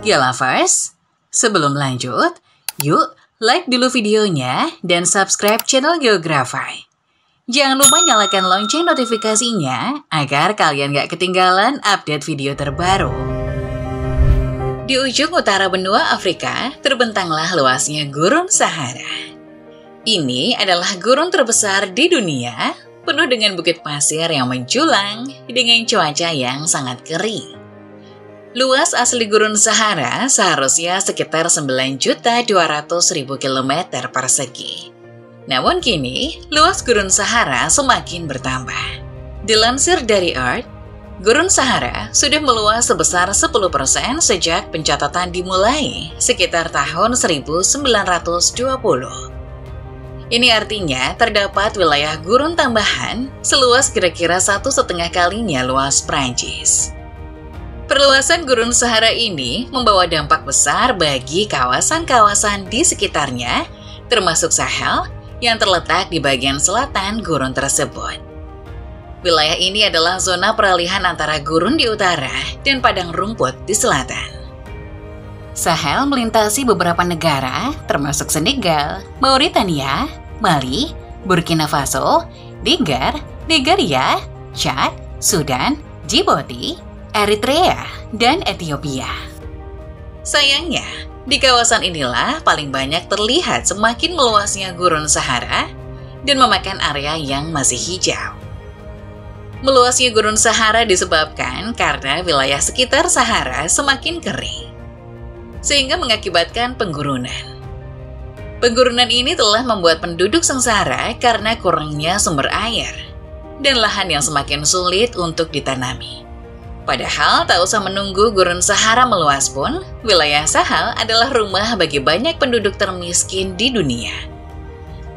Ya lovers, sebelum lanjut, yuk like dulu videonya dan subscribe channel Geografy. Jangan lupa nyalakan lonceng notifikasinya agar kalian gak ketinggalan update video terbaru. Di ujung utara benua Afrika, terbentanglah luasnya Gurun Sahara. Ini adalah gurun terbesar di dunia, penuh dengan bukit pasir yang menjulang dengan cuaca yang sangat kering. Luas asli Gurun Sahara seharusnya sekitar 9.200.000 km persegi. Namun kini, luas Gurun Sahara semakin bertambah. Dilansir dari Earth, Gurun Sahara sudah meluas sebesar 10% sejak pencatatan dimulai sekitar tahun 1920. Ini artinya terdapat wilayah gurun tambahan seluas kira-kira 1,5 kalinya luas Prancis. Perluasan Gurun Sahara ini membawa dampak besar bagi kawasan-kawasan di sekitarnya, termasuk Sahel yang terletak di bagian selatan gurun tersebut. Wilayah ini adalah zona peralihan antara gurun di utara dan padang rumput di selatan. Sahel melintasi beberapa negara, termasuk Senegal, Mauritania, Mali, Burkina Faso, Niger, Nigeria, Chad, Sudan, Djibouti, Eritrea, dan Ethiopia. Sayangnya, di kawasan inilah paling banyak terlihat semakin meluasnya Gurun Sahara dan memakan area yang masih hijau. Meluasnya Gurun Sahara disebabkan karena wilayah sekitar Sahara semakin kering, sehingga mengakibatkan penggurunan. Penggurunan ini telah membuat penduduk sengsara karena kurangnya sumber air dan lahan yang semakin sulit untuk ditanami. Padahal tak usah menunggu Gurun Sahara meluas pun, wilayah Sahel adalah rumah bagi banyak penduduk termiskin di dunia.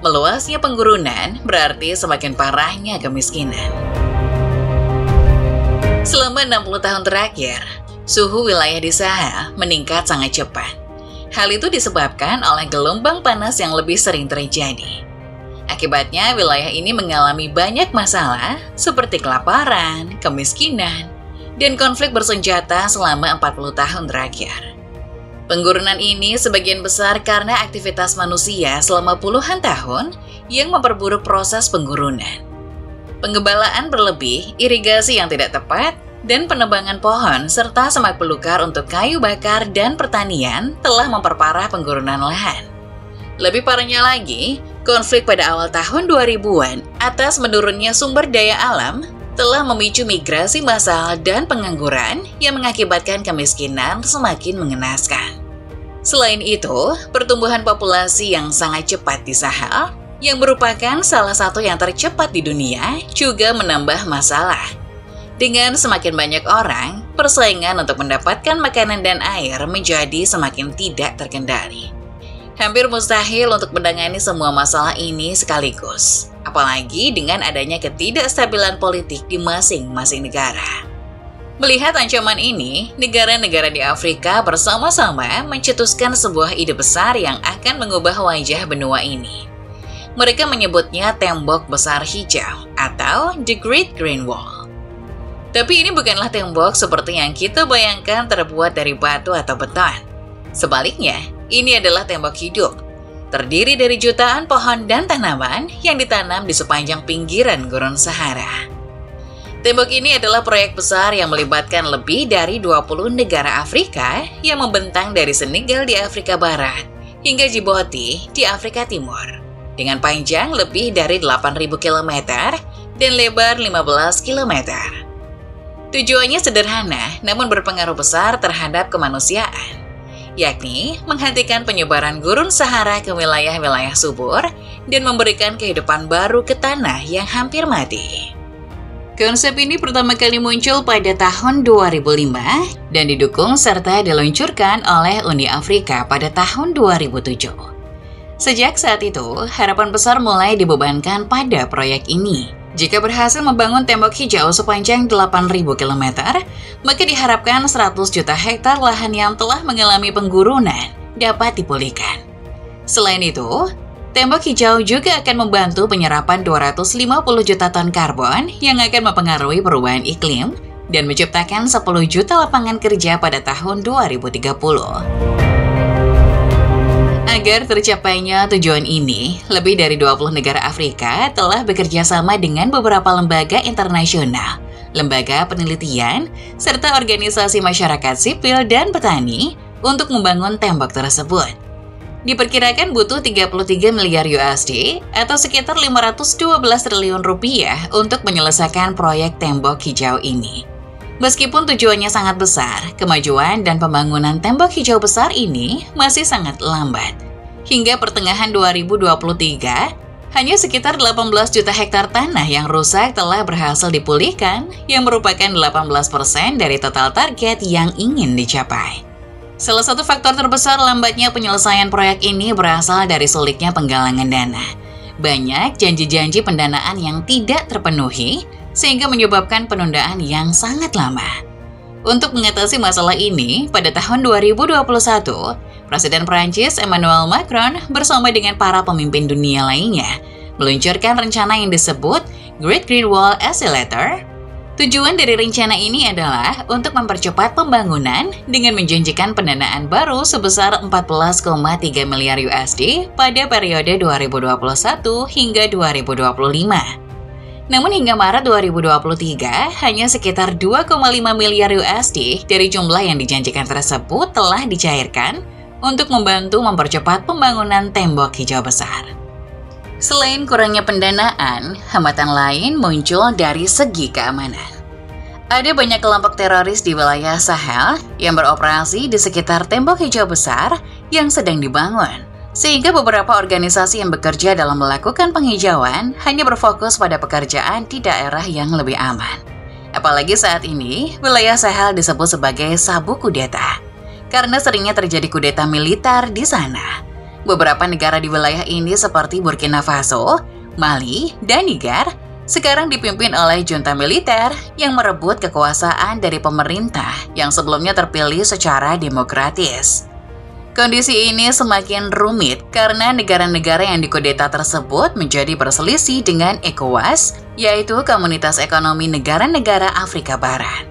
Meluasnya penggurunan berarti semakin parahnya kemiskinan. Selama 60 tahun terakhir, suhu wilayah di Sahel meningkat sangat cepat. Hal itu disebabkan oleh gelombang panas yang lebih sering terjadi. Akibatnya, wilayah ini mengalami banyak masalah seperti kelaparan, kemiskinan, dan konflik bersenjata selama 40 tahun terakhir. Penggurunan ini sebagian besar karena aktivitas manusia selama puluhan tahun yang memperburuk proses penggurunan. Penggembalaan berlebih, irigasi yang tidak tepat, dan penebangan pohon serta semak belukar untuk kayu bakar dan pertanian telah memperparah penggurunan lahan. Lebih parahnya lagi, konflik pada awal tahun 2000-an atas menurunnya sumber daya alam telah memicu migrasi massal dan pengangguran yang mengakibatkan kemiskinan semakin mengenaskan. Selain itu, pertumbuhan populasi yang sangat cepat di Sahel, yang merupakan salah satu yang tercepat di dunia, juga menambah masalah. Dengan semakin banyak orang, persaingan untuk mendapatkan makanan dan air menjadi semakin tidak terkendali. Hampir mustahil untuk menangani semua masalah ini sekaligus, apalagi dengan adanya ketidakstabilan politik di masing-masing negara. Melihat ancaman ini, negara-negara di Afrika bersama-sama mencetuskan sebuah ide besar yang akan mengubah wajah benua ini. Mereka menyebutnya tembok besar hijau atau The Great Green Wall. Tapi ini bukanlah tembok seperti yang kita bayangkan terbuat dari batu atau beton. Sebaliknya, ini adalah tembok hidup, terdiri dari jutaan pohon dan tanaman yang ditanam di sepanjang pinggiran Gurun Sahara. Tembok ini adalah proyek besar yang melibatkan lebih dari 20 negara Afrika yang membentang dari Senegal di Afrika Barat hingga Djibouti di Afrika Timur, dengan panjang lebih dari 8.000 km dan lebar 15 km. Tujuannya sederhana namun berpengaruh besar terhadap kemanusiaan, yakni menghentikan penyebaran Gurun Sahara ke wilayah-wilayah subur dan memberikan kehidupan baru ke tanah yang hampir mati. Konsep ini pertama kali muncul pada tahun 2005 dan didukung serta diluncurkan oleh Uni Afrika pada tahun 2007. Sejak saat itu, harapan besar mulai dibebankan pada proyek ini. Jika berhasil membangun tembok hijau sepanjang 8.000 km, maka diharapkan 100 juta hektar lahan yang telah mengalami penggurunan dapat dipulihkan. Selain itu, tembok hijau juga akan membantu penyerapan 250 juta ton karbon yang akan mempengaruhi perubahan iklim, dan menciptakan 10 juta lapangan kerja pada tahun 2030. Agar tercapainya tujuan ini, lebih dari 20 negara Afrika telah bekerja sama dengan beberapa lembaga internasional, lembaga penelitian, serta organisasi masyarakat sipil dan petani untuk membangun tembok tersebut. Diperkirakan butuh 33 miliar USD atau sekitar 512 triliun rupiah untuk menyelesaikan proyek tembok hijau ini. Meskipun tujuannya sangat besar, kemajuan dan pembangunan tembok hijau besar ini masih sangat lambat. Hingga pertengahan 2023, hanya sekitar 18 juta hektar tanah yang rusak telah berhasil dipulihkan, yang merupakan 18% dari total target yang ingin dicapai. Salah satu faktor terbesar lambatnya penyelesaian proyek ini berasal dari sulitnya penggalangan dana. Banyak janji-janji pendanaan yang tidak terpenuhi, sehingga menyebabkan penundaan yang sangat lama. Untuk mengatasi masalah ini, pada tahun 2021, Presiden Prancis Emmanuel Macron bersama dengan para pemimpin dunia lainnya meluncurkan rencana yang disebut Great Green Wall Accelerator. Tujuan dari rencana ini adalah untuk mempercepat pembangunan dengan menjanjikan pendanaan baru sebesar 14,3 miliar USD pada periode 2021 hingga 2025. Namun hingga Maret 2023, hanya sekitar 2,5 miliar USD dari jumlah yang dijanjikan tersebut telah dicairkan untuk membantu mempercepat pembangunan tembok hijau besar. Selain kurangnya pendanaan, hambatan lain muncul dari segi keamanan. Ada banyak kelompok teroris di wilayah Sahel yang beroperasi di sekitar tembok hijau besar yang sedang dibangun, sehingga beberapa organisasi yang bekerja dalam melakukan penghijauan hanya berfokus pada pekerjaan di daerah yang lebih aman. Apalagi saat ini, wilayah Sahel disebut sebagai sabuk kudeta, karena seringnya terjadi kudeta militer di sana. Beberapa negara di wilayah ini seperti Burkina Faso, Mali, dan Niger sekarang dipimpin oleh junta militer yang merebut kekuasaan dari pemerintah yang sebelumnya terpilih secara demokratis. Kondisi ini semakin rumit karena negara-negara yang dikudeta tersebut menjadi berselisih dengan ECOWAS, yaitu Komunitas Ekonomi Negara-Negara Afrika Barat.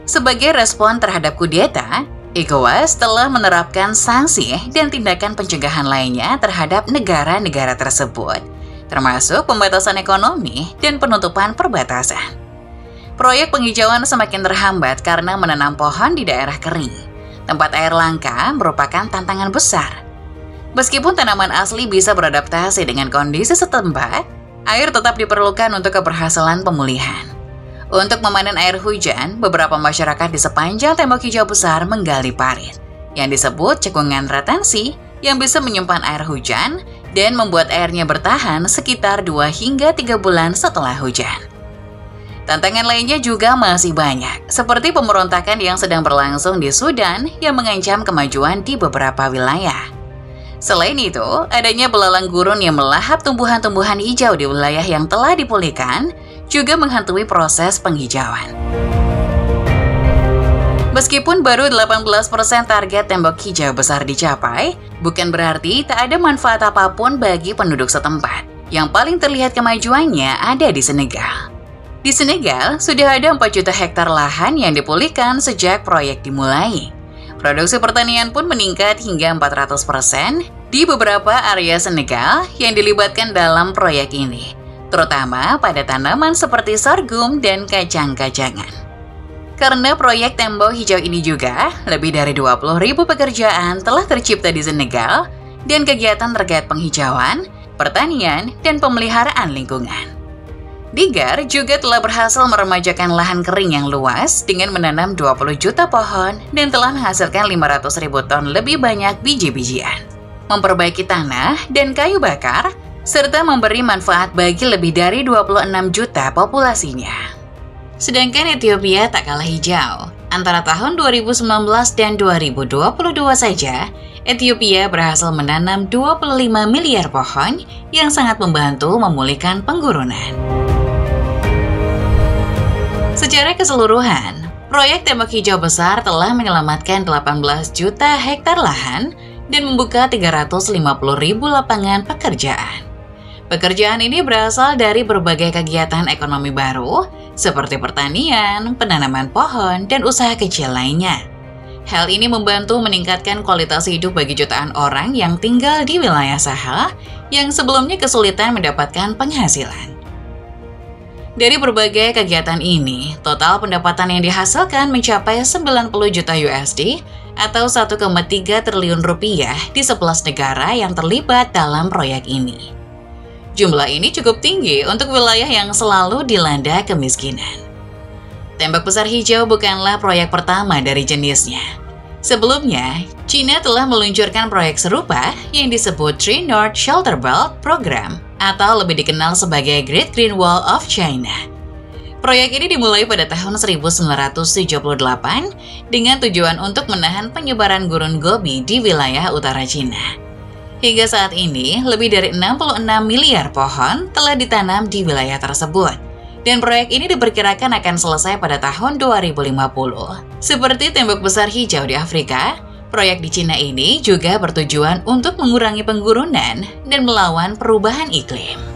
Sebagai respon terhadap kudeta, ECOWAS telah menerapkan sanksi dan tindakan pencegahan lainnya terhadap negara-negara tersebut, termasuk pembatasan ekonomi dan penutupan perbatasan. Proyek penghijauan semakin terhambat karena menanam pohon di daerah kering. Tempat air langka merupakan tantangan besar. Meskipun tanaman asli bisa beradaptasi dengan kondisi setempat, air tetap diperlukan untuk keberhasilan pemulihan. Untuk memanen air hujan, beberapa masyarakat di sepanjang tembok hijau besar menggali parit, yang disebut cekungan retensi, yang bisa menyimpan air hujan dan membuat airnya bertahan sekitar 2 hingga 3 bulan setelah hujan. Tantangan lainnya juga masih banyak, seperti pemberontakan yang sedang berlangsung di Sudan yang mengancam kemajuan di beberapa wilayah. Selain itu, adanya belalang gurun yang melahap tumbuhan-tumbuhan hijau di wilayah yang telah dipulihkan juga menghantui proses penghijauan. Meskipun baru 18% target tembok hijau besar dicapai, bukan berarti tak ada manfaat apapun bagi penduduk setempat. Yang paling terlihat kemajuannya ada di Senegal. Di Senegal, sudah ada 4 juta hektar lahan yang dipulihkan sejak proyek dimulai. Produksi pertanian pun meningkat hingga 400% di beberapa area Senegal yang dilibatkan dalam proyek ini, terutama pada tanaman seperti sorghum dan kacang-kacangan. Karena proyek tembok hijau ini juga, lebih dari 20.000 pekerjaan telah tercipta di Senegal dan kegiatan terkait penghijauan, pertanian, dan pemeliharaan lingkungan. Niger juga telah berhasil meremajakan lahan kering yang luas dengan menanam 20 juta pohon dan telah menghasilkan 500.000 ton lebih banyak biji-bijian, memperbaiki tanah dan kayu bakar, serta memberi manfaat bagi lebih dari 26 juta populasinya. Sedangkan Ethiopia tak kalah hijau. Antara tahun 2019 dan 2022 saja, Ethiopia berhasil menanam 25 miliar pohon yang sangat membantu memulihkan penggurunan. Secara keseluruhan, proyek tembok hijau besar telah menyelamatkan 18 juta hektar lahan dan membuka 350.000 lapangan pekerjaan. Pekerjaan ini berasal dari berbagai kegiatan ekonomi baru, seperti pertanian, penanaman pohon, dan usaha kecil lainnya. Hal ini membantu meningkatkan kualitas hidup bagi jutaan orang yang tinggal di wilayah Sahel yang sebelumnya kesulitan mendapatkan penghasilan. Dari berbagai kegiatan ini, total pendapatan yang dihasilkan mencapai 90 juta USD atau 1,3 triliun rupiah di 11 negara yang terlibat dalam proyek ini. Jumlah ini cukup tinggi untuk wilayah yang selalu dilanda kemiskinan. Tembok Besar Hijau bukanlah proyek pertama dari jenisnya. Sebelumnya, China telah meluncurkan proyek serupa yang disebut Three North Shelter Belt Program atau lebih dikenal sebagai Great Green Wall of China. Proyek ini dimulai pada tahun 1978 dengan tujuan untuk menahan penyebaran gurun Gobi di wilayah utara China. Hingga saat ini, lebih dari 66 miliar pohon telah ditanam di wilayah tersebut. Dan proyek ini diperkirakan akan selesai pada tahun 2050. Seperti Tembok Besar Hijau di Afrika, proyek di Cina ini juga bertujuan untuk mengurangi penggurunan dan melawan perubahan iklim.